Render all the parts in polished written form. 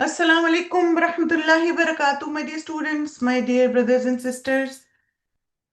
Assalamu alaikum warahmatullahi wabarakatuh, my dear students, my dear brothers and sisters.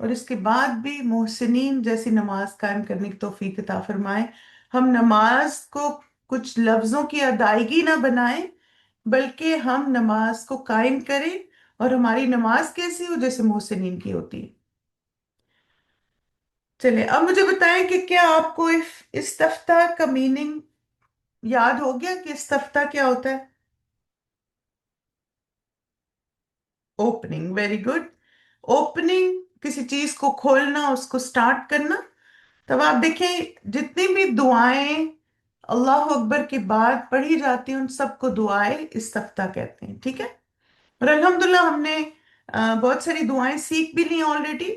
اور اس کے بعد بھی محسنین جیسی نماز قائم کرنے کی توفیق عطا فرمائے. ہم نماز کو کچھ لفظوں کی ادائیگی نہ بنائیں، بلکہ ہم نماز کو قائم کریں، اور ہماری نماز کیسی ہو جیسے محسنین کی ہوتی ہے. چلے اب مجھے بتائیں کہ کیا آپ کو استفتاء کا میننگ یاد ہو گیا کہ استفتاء کیا ہوتا ہے؟ Opening, very good. اوپننگ کسی چیز کو کھولنا، اس کو سٹارٹ کرنا. تب آپ دیکھیں جتنی بھی دعائیں اللہ اکبر کے بعد پڑھی جاتی ہیں ان سب کو دعائیں استفتاء کہتے ہیں، ٹھیک ہے؟ اور الحمدللہ ہم نے بہت ساری دعائیں سیکھ بھی لی ہیں آلریڈی.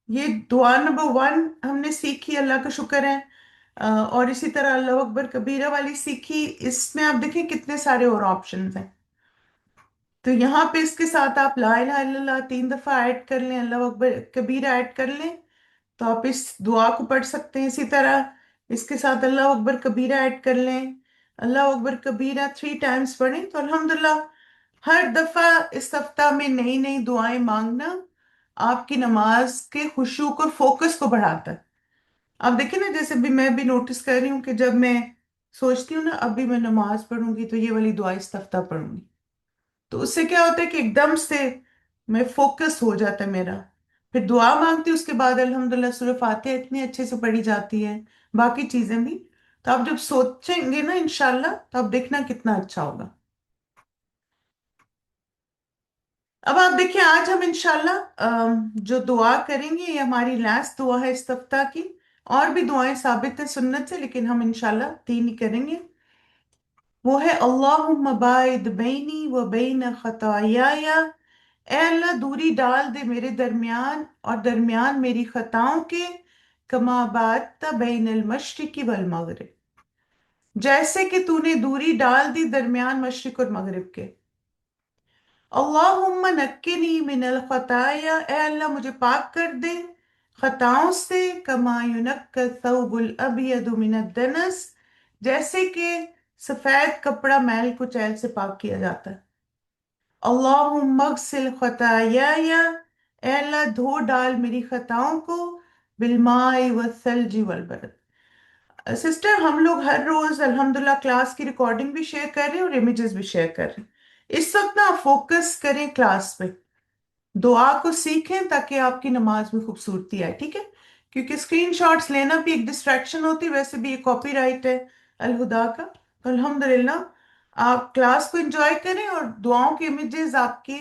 یہ دعا نمبر 1 ہم نے سیکھی، اللہ کا شکر ہے. اور اسی طرح اللہ اکبر کبیرہ والی سیکھی. اس میں آپ دیکھیں کتنے سارے اور آپشنز ہیں. تو یہاں پہ اس کے ساتھ آپ لا الہ الا اللہ 3 دفعہ ایڈ کر لیں، اللہ اکبر کبیرہ ایڈ کر لیں، تو آپ اس دعا کو پڑھ سکتے ہیں. اسی طرح اس کے ساتھ اللہ اکبر کبیرہ ایڈ کر لیں، اللہ اکبر کبیرہ 3 ٹائمز پڑھیں. تو الحمدللہ ہر دفعہ استفتاح میں نئی نئی دعائیں مانگنا آپ کی نماز کے خشوع اور فوکس کو بڑھاتا ہے. آپ دیکھیں نا، جیسے بھی میں بھی نوٹس کر رہی ہوں کہ جب میں سوچتی ہوں نا اب بھی میں نماز پڑھوں گی تو یہ والی دعا استفتاح پڑھوں گی، تو اس سے کیا ہوتا ہے کہ ایک دم سے میں فوکس ہو جاتا ہے میرا. پھر دعا مانگتی ہوں، اس کے بعد الحمدللہ سورہ فاتحہ اتنی اچھے سے پڑھی جاتی ہے، باقی چیزیں بھی. تو آپ جب سوچیں گے نا انشاءاللہ تو آپ دیکھنا کتنا اچھا ہوگا. اب آپ دیکھیں آج ہم انشاءاللہ جو دعا کریں گے یہ ہماری لاسٹ دعا ہے استفتاح کی. اور بھی دعائیں ثابت ہیں سنت سے، لیکن ہم انشاءاللہ 3 ہی کریں گے. وہ ہے اللہم باعد بینی و بین خطایایا. اے اللہ دوری ڈال دے میرے درمیان اور درمیان میری خطاؤں کے، کما بعدت بین المشرق والمغرب، جیسے کہ تو نے دوری ڈال دی درمیان مشرق اور مغرب کے. اللہم نکنی من الخطایا، اے اللہ مجھے پاک کر دے خطاؤں سے، کما ینقی الثوب الابیض من الدنس، جیسے کہ سفید کپڑا میل کچیل سے پاک کیا جاتا ہے. اللہم اغسل خطایایا، اے اللہ دھو ڈال میری خطاؤں کو، بالماء والثلج والبرد. سسٹر ہم لوگ ہر روز الحمدللہ کلاس کی ریکارڈنگ بھی شیئر کر رہے ہیں اور امیجز بھی شیئر کر رہے ہیں. اس وقت نا فوکس کریں کلاس پہ، دعا کو سیکھیں تاکہ آپ کی نماز میں خوبصورتی آئے، ٹھیک ہے؟ کیونکہ اسکرین شاٹس لینا بھی ایک ڈسٹریکشن ہوتی ہے، ویسے بھی یہ کاپی رائٹ ہے الہدا کا. تو الحمدللہ آپ کلاس کو انجوائے کریں، اور دعاؤں کے امیجز آپ کے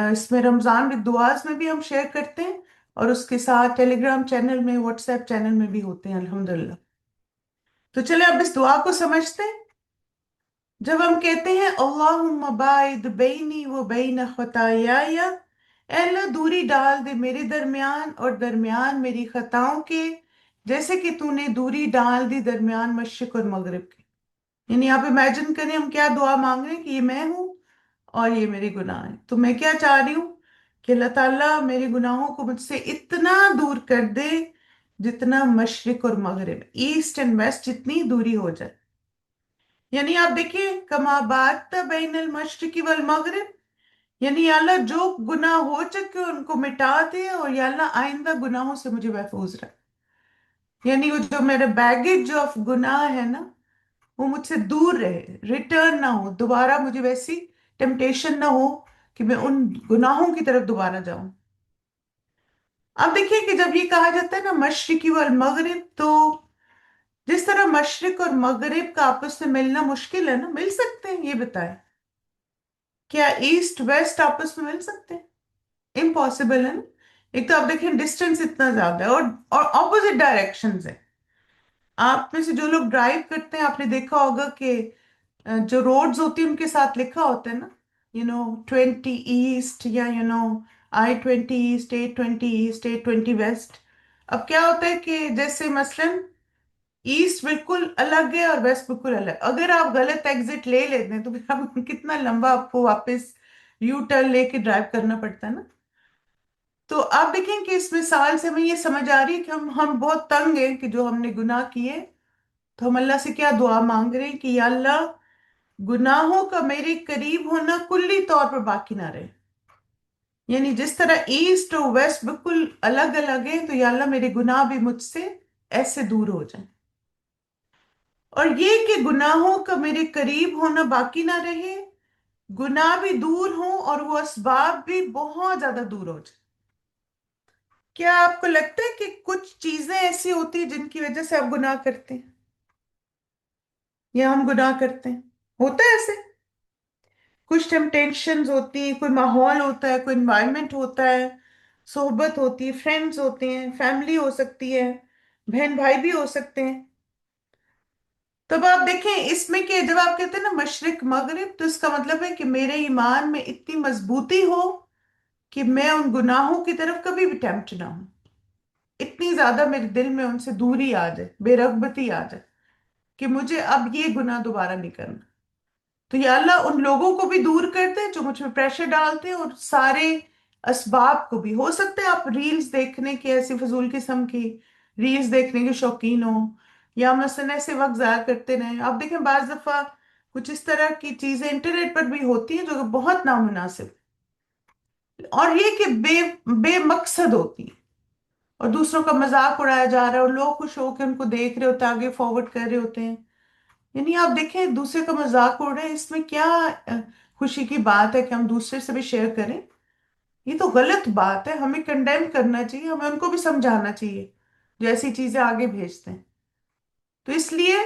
اس میں رمضان with دعاز میں بھی ہم شیئر کرتے ہیں، اور اس کے ساتھ ٹیلی گرام چینل میں، واٹس ایپ چینل میں بھی ہوتے ہیں الحمدللہ. تو چلے اب اس دعا کو سمجھتے ہیں. جب ہم کہتے ہیں اللہم باعد بینی و بین خطایایا، اے اللہ دوری ڈال دے میرے درمیان اور درمیان میری خطاؤں کے، جیسے کہ تو نے دوری ڈال دی درمیان مشرق اور مغرب کے. یعنی آپ امیجن کریں ہم کیا دعا مانگ رہے ہیں کہ یہ میں ہوں اور یہ میرے گناہ ہیں. تو میں کیا چاہ رہی ہوں کہ اللہ تعالیٰ میرے گناہوں کو مجھ سے اتنا دور کر دے جتنا مشرق اور مغرب، ایسٹ اینڈ ویسٹ جتنی دوری ہو جائے. یعنی آپ دیکھیں کما بات بین المشرق والمغرب، یعنی یا اللہ جو گناہ ہو چکے ان کو مٹا دے، اور یا اللہ آئندہ گناہوں سے مجھے محفوظ رکھ. یعنی وہ جو میرا بیگیج آف گناہ ہے نا وہ مجھ سے دور رہے، ریٹرن نہ ہو دوبارہ، مجھے ویسی ٹیمپٹیشن نہ ہو کہ میں ان گناہوں کی طرف دوبارہ جاؤں. اب دیکھیے کہ جب یہ کہا جاتا ہے نا مشرقی والمغرب، تو جس طرح مشرق اور مغرب کا آپس میں ملنا مشکل ہے نا، مل سکتے ہیں؟ یہ بتائیں کیا ایسٹ ویسٹ آپس میں مل سکتے ہیں؟ امپاسبل ہے نا. ایک تو آپ دیکھیں ڈسٹینس اتنا زیادہ ہے، اور اپوزٹ ڈائریکشنز ہیں. آپ میں سے جو لوگ ڈرائیو کرتے ہیں آپ نے دیکھا ہوگا کہ جو روڈز ہوتی ہیں ان کے ساتھ لکھا ہوتا ہے نا، 20 ایسٹ، یا I-20 ایسٹ، 820 ایسٹ، 820 ویسٹ. اب کیا ہوتا ہے کہ جیسے مثلاً ایسٹ بالکل الگ ہے اور ویسٹ بالکل الگ، اگر آپ غلط ایگزٹ لے لیتے ہیں تو پھر آپ کتنا لمبا آپ کو واپس یو ٹرن لے کے ڈرائیو کرنا پڑتا ہے نا. تو آپ دیکھیں کہ اس مثال سے ہمیں یہ سمجھ آ رہی ہے کہ ہم بہت تنگ ہیں کہ جو ہم نے گناہ کیے. تو ہم اللہ سے کیا دعا مانگ رہے ہیں کہ یا اللہ گناہوں کا میرے قریب ہونا کلی طور پر باقی نہ رہے. یعنی جس طرح ایسٹ اور ویسٹ بالکل الگ الگ ہے، تو یا اللہ میرے گناہ بھی مجھ سے ایسے دور ہو جائیں، اور یہ کہ گناہوں کا میرے قریب ہونا باقی نہ رہے، گناہ بھی دور ہوں اور وہ اسباب بھی بہت زیادہ دور ہو جائے۔ کیا آپ کو لگتا ہے کہ کچھ چیزیں ایسی ہوتی ہیں جن کی وجہ سے آپ گناہ کرتے ہیں یا ہم گناہ کرتے ہیں؟ ہوتا ہے ایسے؟ کچھ ٹیمپٹیشنز ہوتی ہیں، کوئی ماحول ہوتا ہے، کوئی انوائرمنٹ ہوتا ہے، صحبت ہوتی ہے، فرینڈز ہوتے ہیں، فیملی ہو سکتی ہے، بہن بھائی بھی ہو سکتے ہیں۔ تب آپ دیکھیں اس میں کہ جب آپ کہتے ہیں نا مشرق مغرب، تو اس کا مطلب ہے کہ میرے ایمان میں اتنی مضبوطی ہو کہ میں ان گناہوں کی طرف کبھی بھی ٹیمپٹ نہ ہوں، اتنی زیادہ میرے دل میں ان سے دوری آ جائے، بے رغبتی آ جائے کہ مجھے اب یہ گناہ دوبارہ نہیں کرنا۔ تو یا اللہ ان لوگوں کو بھی دور کر دے جو مجھ پہ پریشر ڈالتے ہیں، اور سارے اسباب کو بھی۔ ہو سکتا ہے آپ ریلز دیکھنے کے، ایسی فضول قسم کی ریلز دیکھنے کے شوقین ہوں، یا مثلا ایسے وقت ضائع کرتے رہیں۔ آپ دیکھیں بعض دفعہ کچھ اس طرح کی چیزیں انٹرنیٹ پر بھی ہوتی ہیں جو کہ بہت نامناسب، اور یہ کہ بے مقصد ہوتی ہیں، اور دوسروں کا مذاق اڑایا جا رہا ہے، اور لوگ خوش ہو کے ان کو دیکھ رہے ہوتے ہیں، آگے فارورڈ کر رہے ہوتے ہیں۔ یعنی آپ دیکھیں دوسرے کا مذاق اڑ رہے ہیں، اس میں کیا خوشی کی بات ہے کہ ہم دوسرے سے بھی شیئر کریں؟ یہ تو غلط بات ہے، ہمیں کنڈیم کرنا چاہیے، ہمیں ان کو بھی سمجھانا چاہیے جو ایسی چیزیں آگے بھیجتے ہیں۔ تو اس لیے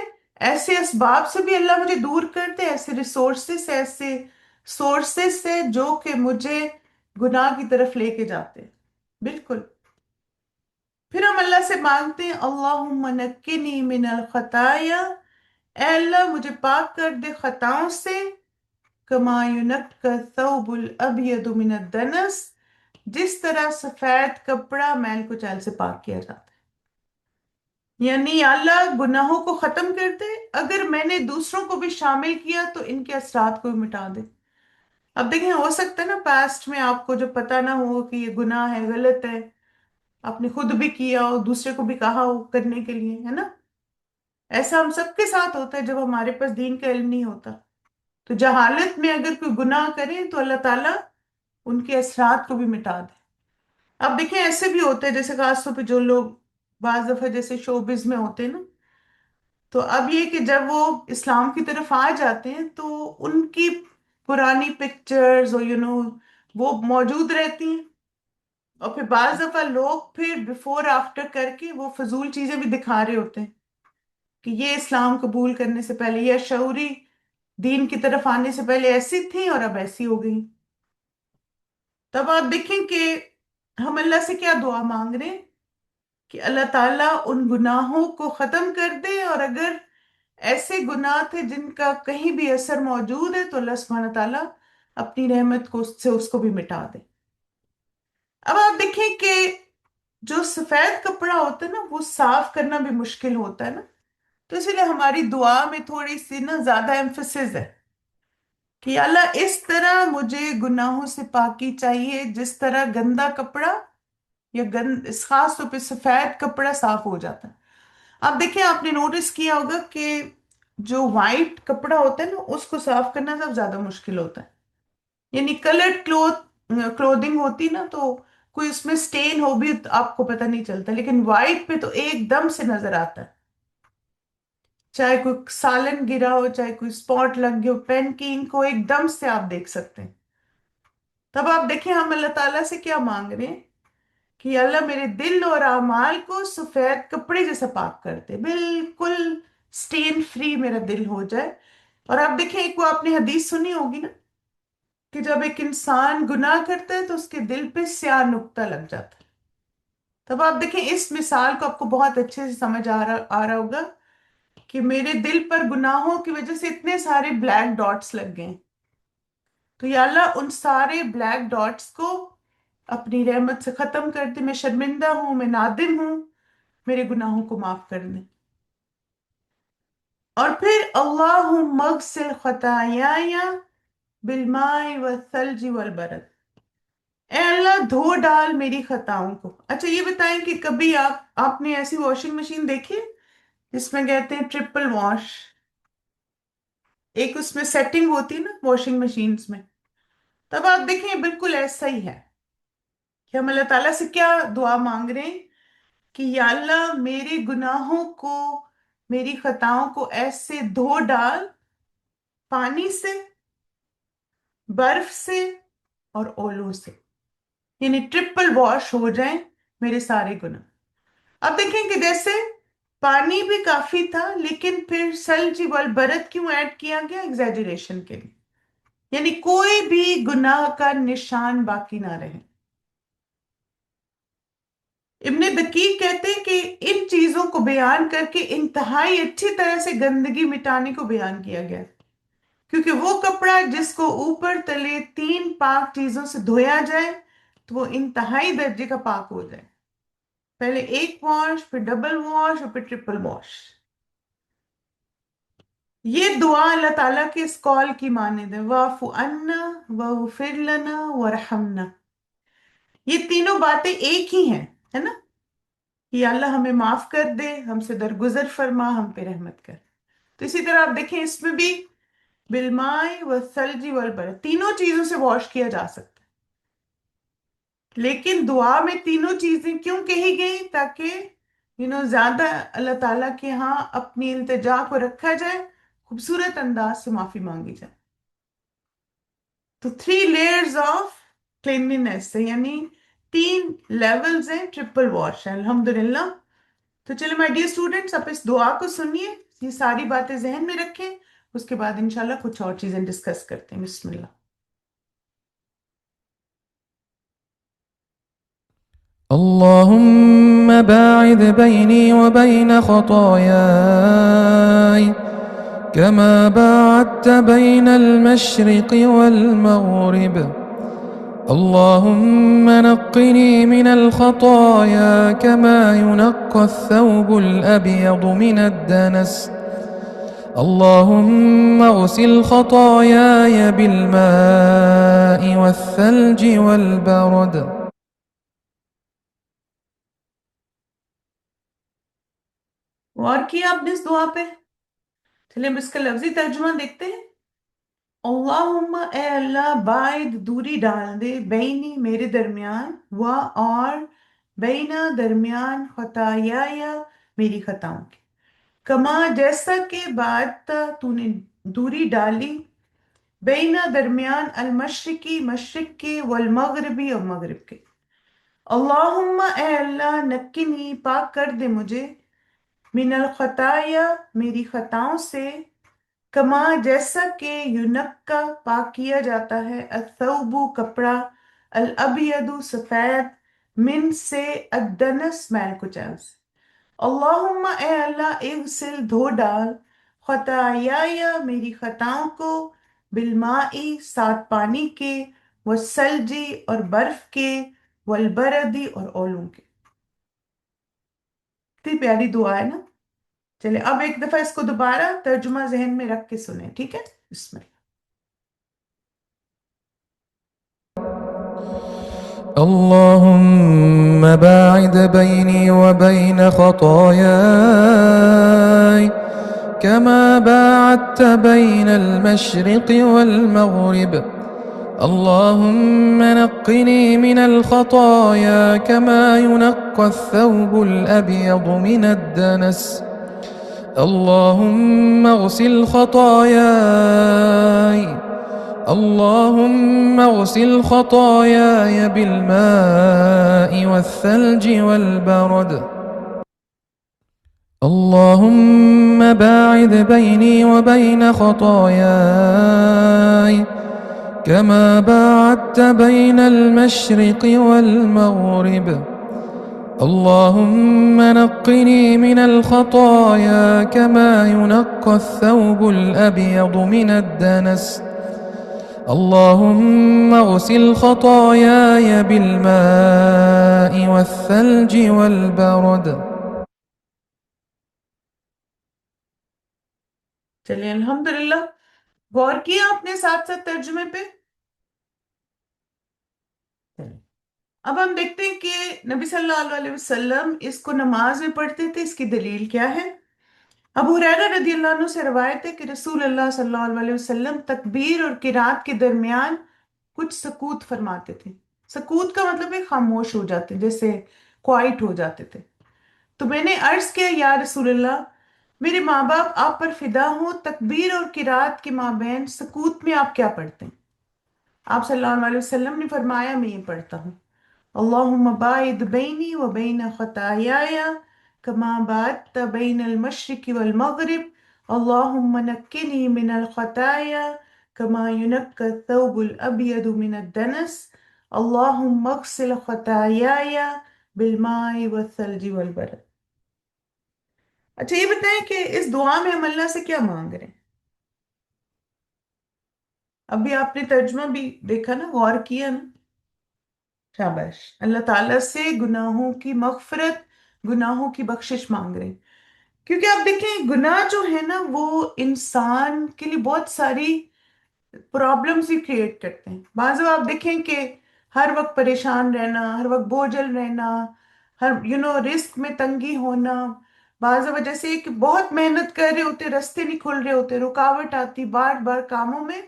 ایسے اسباب سے بھی اللہ مجھے دور کرتے، ایسے ریسورسز سے، ایسے سورسز سے جو کہ مجھے گناہ کی طرف لے کے جاتے ہیں۔ بالکل۔ پھر ہم اللہ سے مانگتے ہیں اللہم نقنی من الخطایا، اے اللہ مجھے پاک کر دے خطاؤں سے، کما ینقى الثوب الابیض من الدنس، جس طرح سفید کپڑا میل کچیل سے پاک کیا جاتا ہے۔ یعنی یا اللہ گناہوں کو ختم کر دے، اگر میں نے دوسروں کو بھی شامل کیا تو ان کے اثرات کو بھی مٹا دے۔ اب دیکھیں ہو سکتا ہے نا پاسٹ میں آپ کو جو پتہ نہ ہو کہ یہ گناہ ہے، غلط ہے، آپ نے خود بھی کیا ہو، دوسرے کو بھی کہا ہو کرنے کے لیے، ہے نا؟ ایسا ہم سب کے ساتھ ہوتا ہے جب ہمارے پاس دین کا علم نہیں ہوتا۔ تو جہالت میں اگر کوئی گناہ کرے تو اللہ تعالیٰ ان کے اثرات کو بھی مٹا دے۔ اب دیکھیں ایسے بھی ہوتے ہیں جیسے خاص طور پہ جو لوگ بعض دفعہ جیسے شوبز میں ہوتے ہیں نا، تو اب یہ کہ جب وہ اسلام کی طرف آ جاتے ہیں تو ان کی پرانی پکچرز اور وہ موجود رہتی ہیں، اور پھر بعض دفعہ لوگ پھر بیفور آفٹر کر کے وہ فضول چیزیں بھی دکھا رہے ہوتے ہیں کہ یہ اسلام قبول کرنے سے پہلے، یہ شعوری دین کی طرف آنے سے پہلے ایسی تھی اور اب ایسی ہو گئی۔ تب آپ دیکھیں کہ ہم اللہ سے کیا دعا مانگ رہے ہیں کہ اللہ تعالیٰ ان گناہوں کو ختم کر دے، اور اگر ایسے گناہ تھے جن کا کہیں بھی اثر موجود ہے تو اللہ سبحانہ تعالیٰ اپنی رحمت کو اس سے اس کو بھی مٹا دے۔ اب آپ دیکھیں کہ جو سفید کپڑا ہوتا ہے نا وہ صاف کرنا بھی مشکل ہوتا ہے نا، تو اسی لیے ہماری دعا میں تھوڑی سی نا زیادہ ایمفسس ہے کہ یا اللہ اس طرح مجھے گناہوں سے پاکی چاہیے جس طرح گندا کپڑا یا اس خاص طور پہ سفید کپڑا صاف ہو جاتا ہے۔ اب دیکھیں آپ نے نوٹس کیا ہوگا کہ جو وائٹ کپڑا ہوتا ہے نا اس کو صاف کرنا سب زیادہ مشکل ہوتا ہے۔ یعنی کلرڈ کلودنگ ہوتی نا تو کوئی اس میں سٹین ہو بھی تو آپ کو پتہ نہیں چلتا، لیکن وائٹ پہ تو ایک دم سے نظر آتا ہے، چاہے کوئی سالن گرا ہو، چاہے کوئی سپاٹ لگ گیا ہو، پین کی انک کو ایک دم سے آپ دیکھ سکتے ہیں۔ تب آپ دیکھیں ہم اللہ تعالیٰ سے کیا مانگ رہے ہیں کہ یا اللہ میرے دل اور اعمال کو سفید کپڑے جیسا پاک کر دے، بالکل سٹین فری میرا دل ہو جائے۔ اور آپ دیکھیں ایک وہ آپ نے حدیث سنی ہوگی نا کہ جب ایک انسان گناہ کرتا ہے تو اس کے دل پہ سیاہ نقطہ لگ جاتا ہے۔ تب آپ دیکھیں اس مثال کو آپ کو بہت اچھے سے سمجھ آ رہا ہوگا کہ میرے دل پر گناہوں کی وجہ سے اتنے سارے بلیک ڈاٹس لگ گئے ہیں، تو یا اللہ ان سارے بلیک ڈاٹس کو اپنی رحمت سے ختم کر دے، میں شرمندہ ہوں، میں نادم ہوں، میرے گناہوں کو معاف کر دیں۔ اور پھر اللہم اغسل خطایایا بالماء والثلج والبرد، اے اللہ دھو ڈال میری خطاؤں کو۔ اچھا یہ بتائیں کہ کبھی آپ نے ایسی واشنگ مشین دیکھی ہے جس میں کہتے ہیں ٹرپل واش؟ ایک اس میں سیٹنگ ہوتی ہے نا واشنگ مشینز میں، تب آپ دیکھیں بالکل ایسا ہی ہے۔ کہ ہم اللہ تعالیٰ سے کیا دعا مانگ رہے ہیں کہ یا اللہ میرے گناہوں کو، میری خطاؤں کو ایسے دھو ڈال، پانی سے، برف سے اور اولوں سے، یعنی ٹرپل واش ہو جائیں میرے سارے گناہ۔ اب دیکھیں کہ جیسے پانی بھی کافی تھا، لیکن پھر سلجی والبرد کیوں ایڈ کیا گیا؟ ایگزیجریشن کے لیے، یعنی کوئی بھی گناہ کا نشان باقی نہ رہے۔ ابن دقیق کہتے ہیں کہ ان چیزوں کو بیان کر کے انتہائی اچھی طرح سے گندگی مٹانے کو بیان کیا گیا، کیونکہ وہ کپڑا جس کو اوپر تلے تین پاک چیزوں سے دھویا جائے تو وہ انتہائی درجے کا پاک ہو جائے، پہلے ایک واش، پھر ڈبل واش اور پھر ٹرپل واش۔ یہ دعا اللہ تعالیٰ کے اس کال کی مانند ہے، واعف عنا واغفر لنا وارحمنا۔ یہ تینوں باتیں ایک ہی ہیں، ہے نا؟ یا اللہ ہمیں معاف کر دے، ہم سے درگزر فرما، ہم پہ رحمت کر۔ تو اسی طرح آپ دیکھیں اس میں بھی بالماء والثلج والبرد تینوں چیزوں سے واش کیا جا سکتا ہے، لیکن دعا میں تینوں چیزیں کیوں کہی گئی؟ تاکہ زیادہ اللہ تعالیٰ کے ہاں اپنی التجا کو رکھا جائے، خوبصورت انداز سے معافی مانگی جائے۔ تو 3 لیئرز آف کلینلینس ہے، یعنی 3 لیولز ہیں، ٹرپل واش ہے الحمدللہ۔ تو چلے مائی ڈیئر اسٹوڈنٹس، آپ اس دعا کو سنیے، یہ ساری باتیں ذہن میں رکھیں، اس کے بعد انشاءاللہ کچھ اور چیزیں ڈسکس کرتے ہیں۔ بسم اللہ۔ اللهم باعد بيني وبين خطاياي كما باعدت بين المشرق والمغرب. اللهم نقني من الخطايا كما ينقى الثوب الأبيض من الدنس. اللهم اغسل خطاياي بالماء والثلج والبرد. اور کیا آپ نے اس دعا پہ؟ چلیں اب اس کا لفظی ترجمہ دیکھتے ہیں۔ اللہم، اے اللہ، باعد، دوری ڈال دے، بینی، میرے درمیان، اور بینا، درمیان، خطایا، میری خطاؤں کے، کما، جیسا کہ بعد تو نے دوری ڈالی، بینا، درمیان، المشرقی، مشرق کے، والمغربی، اور مغرب کے۔ اللہم، اے اللہ، نکنی، پاک کر دے مجھے، من الخطایا، میری خطاؤں سے، کما، جیسا کہ یونکا، پاک کیا جاتا ہے، الثوب، کپڑا، الابید، سفید، من سے، الدنس، میل کچیل سے۔ اللہم، اے اللہ، اغسل، دھو ڈال، خطایا، میری خطاؤں کو، بالمائی، ساتھ پانی کے، والثلجی، اور برف کے، والبردی، اور اولوں کے۔ کتنی پیاری دعا ہے نا؟ چلے اب ایک دفعہ اس کو دوبارہ ترجمہ ذہن میں رکھ کے سنیں، ٹھیک ہے؟ بسم اللہ۔ اللهم باعد بيني وبين خطاياي كما باعدت بين المشرق والمغرب. اللهم نقني من الخطايا كما ينقى الثوب الأبيض من الدنس. اللهم اغسل خطاياي اللهم اغسل خطاياي بالماء والثلج والبرد. اللهم باعد بيني وبين خطاياي كما باعدت بين المشرق والمغرب. اللهم نقني من الخطايا كما ينقى الثوب الأبيض من الدنس. اللهم اغسل خطاياي بالماء والثلج والبرد. چلیے الحمدللہ، غور کیا آپ نے ساتھ ساتھ ترجمے پہ؟ اب ہم دیکھتے ہیں کہ نبی صلی اللہ علیہ وسلم اس کو نماز میں پڑھتے تھے، اس کی دلیل کیا ہے؟ ابو ہریرہ رضی اللہ عنہ سے روایت ہے کہ رسول اللہ صلی اللہ علیہ وسلم تکبیر اور قرات کے درمیان کچھ سکوت فرماتے تھے۔ سکوت کا مطلب ہے خاموش ہو جاتے، جیسے کوائٹ ہو جاتے تھے۔ تو میں نے عرض کیا یا رسول اللہ، میرے ماں باپ آپ پر فدا ہوں، تکبیر اور قرات کے مابین سکوت میں آپ کیا پڑھتے ہیں؟ آپ صلی اللہ علیہ وسلم نے فرمایا میں یہ پڑھتا ہوں، اللہم باعد بینی و بین خطایایا کما باعدت بین المشرق والمغرب، اللہم نقنی من الخطایا کما ینقی الثوب الابیض من الدنس، اللہم اغسل خطایایا بالماء والثلج والبرد۔ اچھا یہ بتائیں کہ اس دعا میں ہم اللہ سے کیا مانگ رہے ہیں؟ ابھی آپ نے ترجمہ بھی دیکھا نا، غور کیا نا؟ شاباش، اللہ تعالیٰ سے گناہوں کی مغفرت، گناہوں کی بخشش مانگ رہے ہیں۔ کیونکہ آپ دیکھیں گناہ جو ہے نا وہ انسان کے لیے بہت ساری پرابلمس ہی کریٹ کرتے ہیں۔ بعض اوقات آپ دیکھیں کہ ہر وقت پریشان رہنا، ہر وقت بوجھل رہنا، ہر رزق میں تنگی ہونا، بعض وجہ سے کہ بہت محنت کر رہے ہوتے، راستے نہیں کھل رہے ہوتے، رکاوٹ آتی بار بار کاموں میں،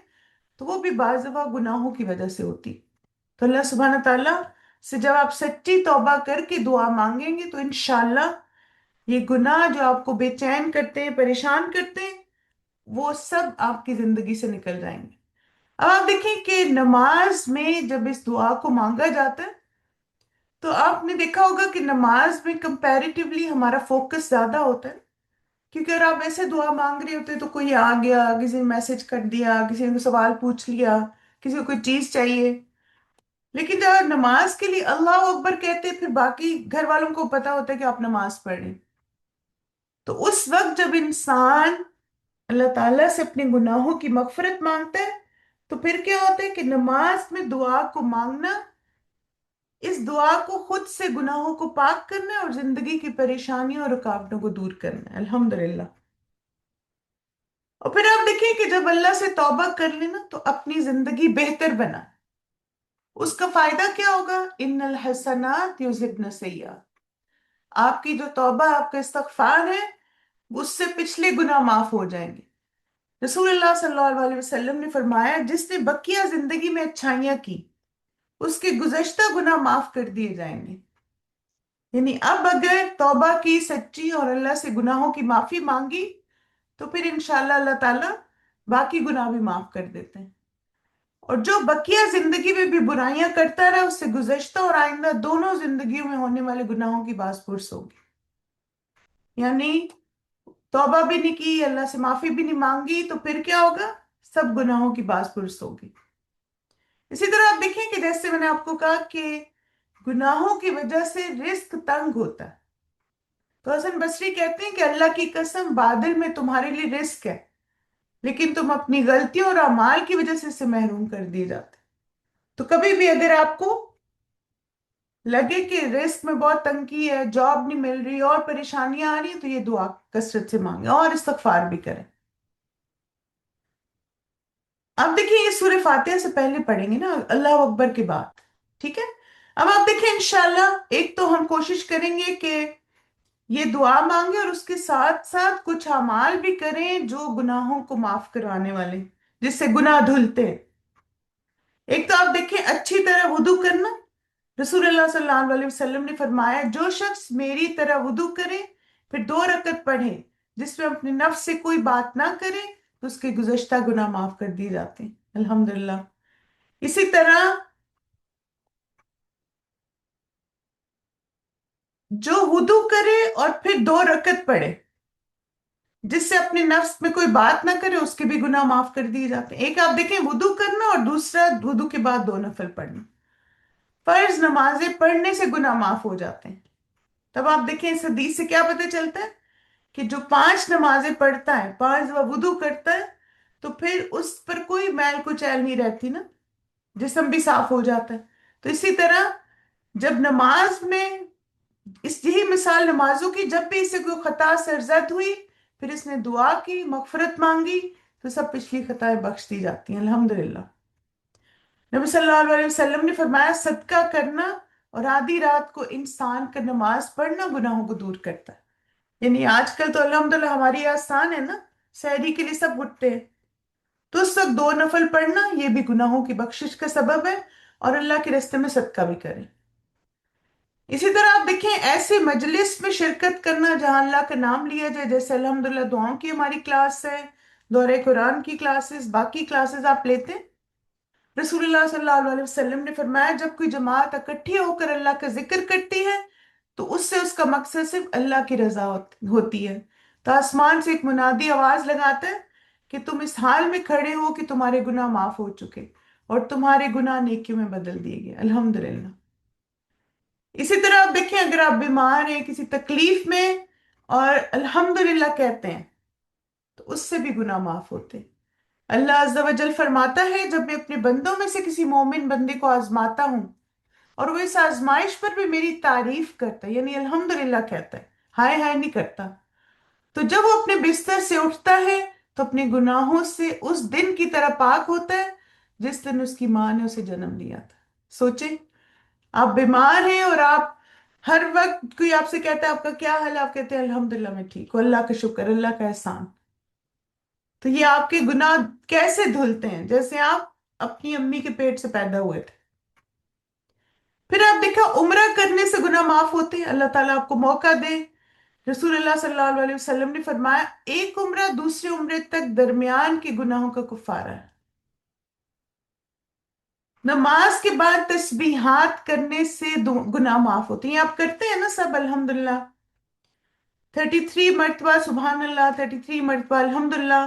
تو وہ بھی بعض دفعہ گناہوں کی وجہ سے ہوتی۔ تو اللہ سبحانہ تعالیٰ سے جب آپ سچی توبہ کر کے دعا مانگیں گے تو انشاءاللہ یہ گناہ جو آپ کو بے چین کرتے ہیں، پریشان کرتے ہیں، وہ سب آپ کی زندگی سے نکل جائیں گے۔ اب آپ دیکھیں کہ نماز میں جب اس دعا کو مانگا جاتا ہے تو آپ نے دیکھا ہوگا کہ نماز میں کمپیریٹیولی ہمارا فوکس زیادہ ہوتا ہے، کیونکہ اگر آپ ایسے دعا مانگ رہے ہوتے تو کوئی آ گیا، کسی نے میسج کر دیا، کسی نے سوال پوچھ لیا، کسی کو کوئی چیز چاہیے، لیکن جب آپ نماز کے لیے اللہ اکبر کہتے ہیں پھر باقی گھر والوں کو پتا ہوتا ہے کہ آپ نماز پڑھ رہے ہیں، تو اس وقت جب انسان اللہ تعالیٰ سے اپنے گناہوں کی مغفرت مانگتا ہے تو پھر کیا ہوتا ہے کہ نماز میں دعا کو مانگنا، اس دعا کو خود سے گناہوں کو پاک کرنا ہے اور زندگی کی پریشانیوں اور رکاوٹوں کو دور کرنا ہے، الحمدللہ۔ اور پھر آپ دیکھیں کہ جب اللہ سے توبہ کر لینا تو اپنی زندگی بہتر بنا، اس کا فائدہ کیا ہوگا؟ ان الحسنات یذہبن السیئات، آپ کی جو توبہ، آپ کا استغفار ہے، اس سے پچھلے گناہ معاف ہو جائیں گے۔ رسول اللہ صلی اللہ علیہ وسلم نے فرمایا جس نے بقیہ زندگی میں اچھائیاں کی اس کے گزشتہ گناہ معاف کر دیے جائیں گے۔ یعنی اب اگر توبہ کی سچی اور اللہ سے گناہوں کی معافی مانگی تو پھر انشاءاللہ اللہ تعالیٰ باقی گناہ بھی معاف کر دیتے ہیں، اور جو بقیہ زندگی میں بھی برائیاں کرتا رہا اس سے گزشتہ اور آئندہ دونوں زندگیوں میں ہونے والے گناہوں کی باز پرس ہوگی۔ یعنی توبہ بھی نہیں کی، اللہ سے معافی بھی نہیں مانگی، تو پھر کیا ہوگا؟ سب گناہوں کی باز پرس ہوگی۔ اسی طرح آپ دیکھیں کہ جیسے میں نے آپ کو کہا کہ گناہوں کی وجہ سے رزق تنگ ہوتا ہے، تو حسن بصری کہتے ہیں کہ اللہ کی قسم بادل میں تمہارے لیے رزق ہے، لیکن تم اپنی غلطیوں اور اعمال کی وجہ سے اس سے محروم کر دیے جاتے۔ تو کبھی بھی اگر آپ کو لگے کہ رزق میں بہت تنگی ہے، جاب نہیں مل رہی اور پریشانیاں آ رہی ہیں، تو یہ دعا کثرت سے مانگیں اور استغفار بھی کریں۔ اب دیکھیں یہ سورہ فاتحہ سے پہلے پڑھیں گے نا، اللہ اکبر کے بعد، ٹھیک ہے؟ اب آپ دیکھیں انشاءاللہ ایک تو ہم کوشش کریں گے کہ یہ دعا مانگیں اور اس کے ساتھ ساتھ کچھ اعمال بھی کریں جو گناہوں کو معاف کروانے والے، جس سے گناہ دھلتے ہیں۔ ایک تو آپ دیکھیں اچھی طرح وضو کرنا، رسول اللہ صلی اللہ علیہ وسلم نے فرمایا جو شخص میری طرح وضو کرے پھر 2 رکعت پڑھے جس میں اپنے نفس سے کوئی بات نہ کرے تو اس کے گزشتہ گناہ معاف کر دیے جاتے ہیں، الحمدللہ۔ اسی طرح جو وضو کرے اور پھر 2 رکعت پڑھے جس سے اپنے نفس میں کوئی بات نہ کرے اس کے بھی گناہ معاف کر دیے جاتے ہیں۔ ایک آپ دیکھیں وضو کرنا اور دوسرا وضو کے بعد 2 نفل پڑھنا، فرض نمازیں پڑھنے سے گناہ معاف ہو جاتے ہیں۔ تب آپ دیکھیں اس حدیث سے کیا پتہ چلتا ہے کہ جو 5 نمازیں پڑھتا ہے، 5 وضو کرتا ہے، تو پھر اس پر کوئی میل کچیل نہیں رہتی نا، جسم بھی صاف ہو جاتا ہے۔ تو اسی طرح جب نماز میں یہی مثال نمازوں کی، جب بھی اس سے کوئی خطا سرزد ہوئی پھر اس نے دعا کی، مغفرت مانگی، تو سب پچھلی خطائیں بخش دی جاتی ہیں، الحمدللہ۔ نبی صلی اللہ علیہ وسلم نے فرمایا صدقہ کرنا اور آدھی رات کو انسان کا نماز پڑھنا گناہوں کو دور کرتا ہے۔ یعنی آج کل تو الحمدللہ ہماری آسان ہے نا، سحری کے لیے سب اٹھتے ہیں، تو اس وقت 2 نفل پڑھنا یہ بھی گناہوں کی بخشش کا سبب ہے، اور اللہ کے راستے میں صدقہ بھی کریں۔ اسی طرح آپ دیکھیں ایسے مجلس میں شرکت کرنا جہاں اللہ کا نام لیا جائے، جیسے الحمدللہ دعاؤں کی ہماری کلاس ہے، دورہ قرآن کی کلاسز، باقی کلاسز آپ لیتے ہیں۔ رسول اللہ صلی اللہ علیہ وسلم نے فرمایا جب کوئی جماعت اکٹھی ہو کر اللہ کا ذکر کرتی ہے تو اس سے اس کا مقصد صرف اللہ کی رضا ہوتی ہے۔ تو آسمان سے ایک منادی آواز لگاتا ہے کہ تم اس حال میں کھڑے ہو کہ تمہارے گناہ معاف ہو چکے اور تمہارے گناہ نیکیوں میں بدل دیے گئے، الحمدللہ۔ اسی طرح آپ دیکھیں اگر آپ بیمار ہیں کسی تکلیف میں اور الحمدللہ کہتے ہیں تو اس سے بھی گناہ معاف ہوتے ہیں۔ اللہ عز و جل فرماتا ہے جب میں اپنے بندوں میں سے کسی مومن بندے کو آزماتا ہوں اور وہ اس آزمائش پر بھی میری تعریف کرتا ہے، یعنی الحمدللہ کہتا ہے، ہائے ہائے نہیں کرتا، تو جب وہ اپنے بستر سے اٹھتا ہے تو اپنے گناہوں سے اس دن کی طرح پاک ہوتا ہے جس دن اس کی ماں نے اسے جنم دیا تھا۔ سوچیں، آپ بیمار ہیں اور آپ ہر وقت کوئی آپ سے کہتا ہے آپ کا کیا حال ہے، آپ کہتے ہیں الحمدللہ میں ٹھیک ہوں، اللہ کا شکر، اللہ کا احسان۔ تو یہ آپ کے گناہ کیسے دھلتے ہیں؟ جیسے آپ اپنی امی کے پیٹ سے پیدا ہوئے تھے۔ پھر آپ دیکھا عمرہ کرنے سے گناہ معاف ہوتے ہیں، اللہ تعالیٰ آپ کو موقع دے۔ رسول اللہ صلی اللہ علیہ وسلم نے فرمایا ایک عمرہ دوسرے عمرے تک درمیان کے گناہوں کا کفارہ ہے۔ نماز کے بعد تسبیحات کرنے سے گناہ معاف ہوتے ہیں، آپ کرتے ہیں نا سب الحمدللہ، 33 مرتبہ سبحان اللہ، 33 مرتبہ الحمدللہ،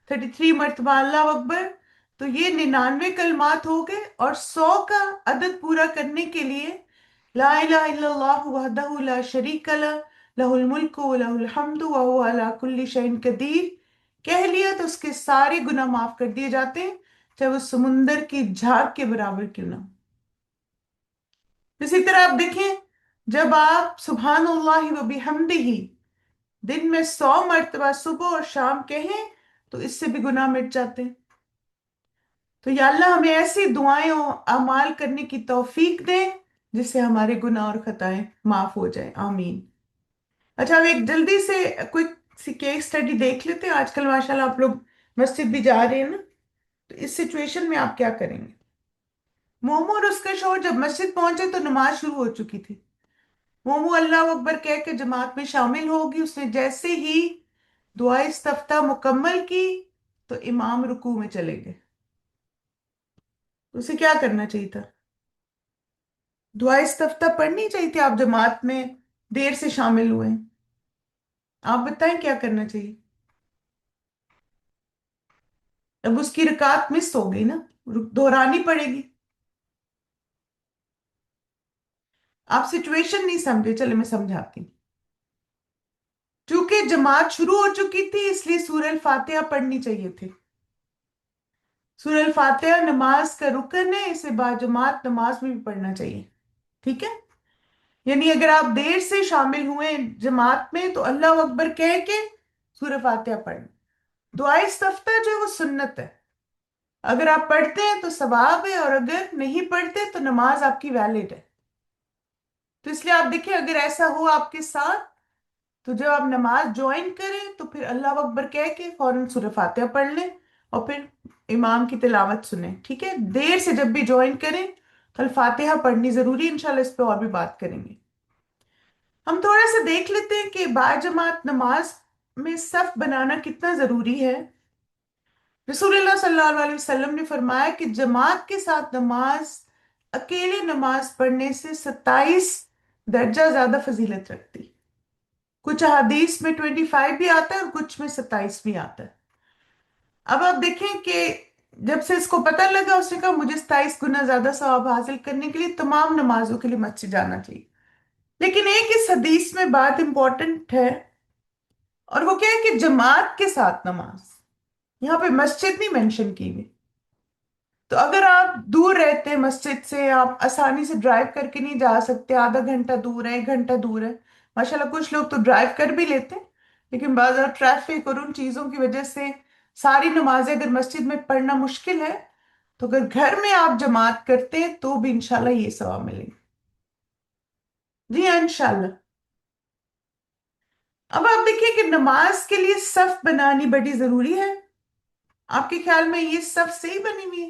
33 مرتبہ اللہ اکبر، تو یہ 99 کلمات ہو گئے، اور 100 کا عدد پورا کرنے کے لیے لا الہ الا اللہ وحدہ لا شریک لہ لہ الملک و لہ الحمد وہو علی کل شیء قدیر کہہ لیا تو اس کے سارے گناہ معاف کر دیے جاتے ہیں، چاہے وہ سمندر کی جھاگ کے برابر کیوں نہ ہو۔ اسی طرح آپ دیکھیں جب آپ سبحان اللہ و بحمدہ دن میں 100 مرتبہ صبح اور شام کہیں تو اس سے بھی گناہ مٹ جاتے ہیں۔ تو یا اللہ ہمیں ایسی دعائیں و اعمال کرنے کی توفیق دے جس سے ہمارے گناہ اور خطائیں معاف ہو جائیں، آمین۔ اچھا اب ایک جلدی سے کوئی سی کیس اسٹڈی دیکھ لیتے ہیں۔ آج کل ماشاءاللہ آپ لوگ مسجد بھی جا رہے ہیں نا، تو اس سچویشن میں آپ کیا کریں گے؟ مومو اور اس کا شوہر جب مسجد پہنچے تو نماز شروع ہو چکی تھی۔ مومو اللہ اکبر کہہ کے جماعت میں شامل ہوگی، اس نے جیسے ہی دعائے استفتاح مکمل کی تو امام رکوع میں چلے گئے، اسے کیا کرنا چاہیے تھا؟ دعائے استفتاح پڑھنی چاہیے تھی، آپ جماعت میں دیر سے شامل ہوئے ہیں، آپ بتائیں کیا کرنا چاہیے؟ اب اس کی رکعت مس ہو گئی نا، دہرانی پڑے گی۔ آپ سچویشن نہیں سمجھے، چلے میں سمجھاتی ہوں۔ چونکہ جماعت شروع ہو چکی تھی اس لیے سورہ الفاتحہ پڑھنی چاہیے تھی۔ سورہ الفاتحہ نماز کا رکن ہے، اسے با جماعت نماز میں بھی پڑھنا چاہیے، ٹھیک ہے؟ یعنی اگر آپ دیر سے شامل ہوئے جماعت میں تو اللہ اکبر کہہ کے سورہ فاتحہ پڑھیں۔ دعائے استفتاح جو ہے وہ سنت ہے، اگر آپ پڑھتے ہیں تو ثواب ہے، اور اگر نہیں پڑھتے تو نماز آپ کی ویلڈ ہے۔ تو اس لیے آپ دیکھیں اگر ایسا ہو آپ کے ساتھ تو جب آپ نماز جوائن کریں تو پھر اللہ اکبر کہہ کے فوراً سورہ فاتحہ پڑھ لیں اور پھر امام کی تلاوت سنیں، ٹھیک ہے؟ دیر سے جب بھی جوائن کریں تو الفاتحہ پڑھنی ضروری ہے، انشاءاللہ اس پہ اور بھی بات کریں گے۔ ہم تھوڑا سا دیکھ لیتے ہیں کہ باجماعت نماز میں صف بنانا کتنا ضروری ہے۔ رسول اللہ صلی اللہ علیہ وسلم نے فرمایا کہ جماعت کے ساتھ نماز اکیلے نماز پڑھنے سے 27 درجہ زیادہ فضیلت رکھتی۔ کچھ حدیث میں 25 بھی آتا ہے اور کچھ میں 27 بھی آتا ہے۔ اب آپ دیکھیں کہ جب سے اس کو پتہ لگا اس نے کہا مجھے 27 گنا زیادہ ثواب حاصل کرنے کے لیے تمام نمازوں کے لیے مسجد جانا چاہیے۔ لیکن ایک اس حدیث میں بات امپورٹنٹ ہے، اور وہ کیا ہے کہ جماعت کے ساتھ نماز، یہاں پہ مسجد نہیں مینشن کی ہوئی۔ تو اگر آپ دور رہتے ہیں مسجد سے، آپ آسانی سے ڈرائیو کر کے نہیں جا سکتے، آدھا گھنٹہ دور ہے، 1 گھنٹہ دور ہے، ماشاءاللہ کچھ لوگ تو ڈرائیو کر بھی لیتے ہیں، لیکن بعض ٹریفک اور ان چیزوں کی وجہ سے ساری نمازیں اگر مسجد میں پڑھنا مشکل ہے، تو اگر گھر میں آپ جماعت کرتے ہیں تو بھی انشاءاللہ یہ ثواب ملے گا۔ جی ہاں انشاءاللہ۔ اب آپ دیکھیے کہ نماز کے لیے صف بنانی بڑی ضروری ہے۔ آپ کے خیال میں یہ صف صحیح بنی ہوئی ہے؟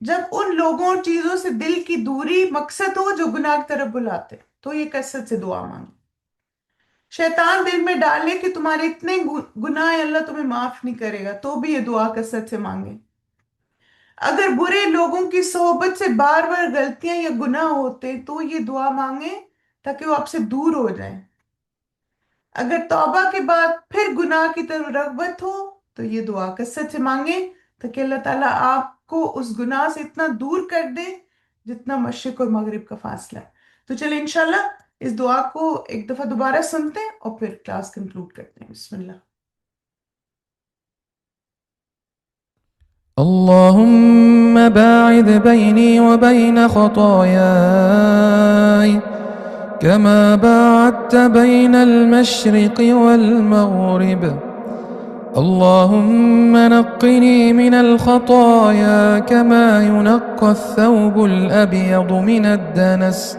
جب ان لوگوں اور چیزوں سے دل کی دوری مقصد ہو جو گناہ کی طرف بلاتے، تو یہ کثرت سے دعا مانگے۔ شیطان دل میں ڈالے کہ تمہارے اتنے گناہ ہیں، اللہ تمہیں معاف نہیں کرے گا، تو بھی یہ دعا کثرت سے مانگے۔ اگر برے لوگوں کی صحبت سے بار بار غلطیاں یا گناہ ہوتے تو یہ دعا مانگے تاکہ وہ آپ سے دور ہو جائیں۔ اگر توبہ کے بعد پھر گناہ کی طرف رغبت ہو تو یہ دعا کثرت سے مانگے تاکہ اللہ تعالیٰ آپ کو اس گناہ سے اتنا دور کر دے جتنا مشرق اور مغرب کا فاصلہ ہے۔ تو چلیں انشاءاللہ اس دعا کو ایک دفعہ دوبارہ سنتے ہیں اور پھر کلاس کنکلوڈ کرتے ہیں۔ بسم اللہ۔ اللهم باعد بيني وبين خطاياي كما باعدت بين المشرق والمغرب. اللهم نقني من الخطايا كما ينقى الثوب الأبيض من الدنس.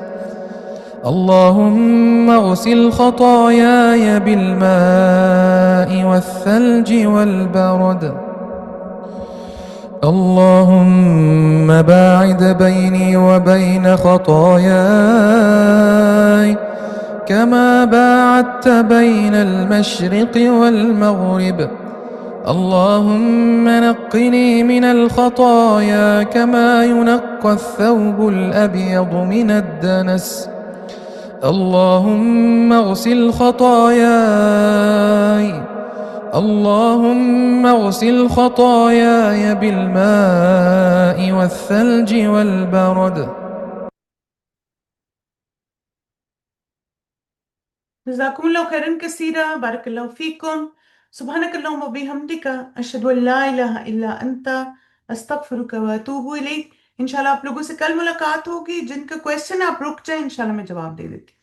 اللهم اغسل خطاياي بالماء والثلج والبرد. اللهم باعد بيني وبين خطاياي كما باعدت بين المشرق والمغرب. اللهم نقني من الخطايا كما ينقى الثوب الأبيض من الدنس. اللهم اغسل خطاياي اللهم اغسل خطاياي بالماء والثلج والبرد. جزاکم اللہ خیرن کثیرہ، بارک اللہ فیکم، سبحانک اللہم و بحمدک، اشہد ان لا الہ الا انت، استغفرک و اتوب الیک۔ انشاءاللہ آپ لوگوں سے کل ملاقات ہوگی، جن کا کویسچن آپ رک جائیں انشاءاللہ میں جواب دے دیتی ہوں۔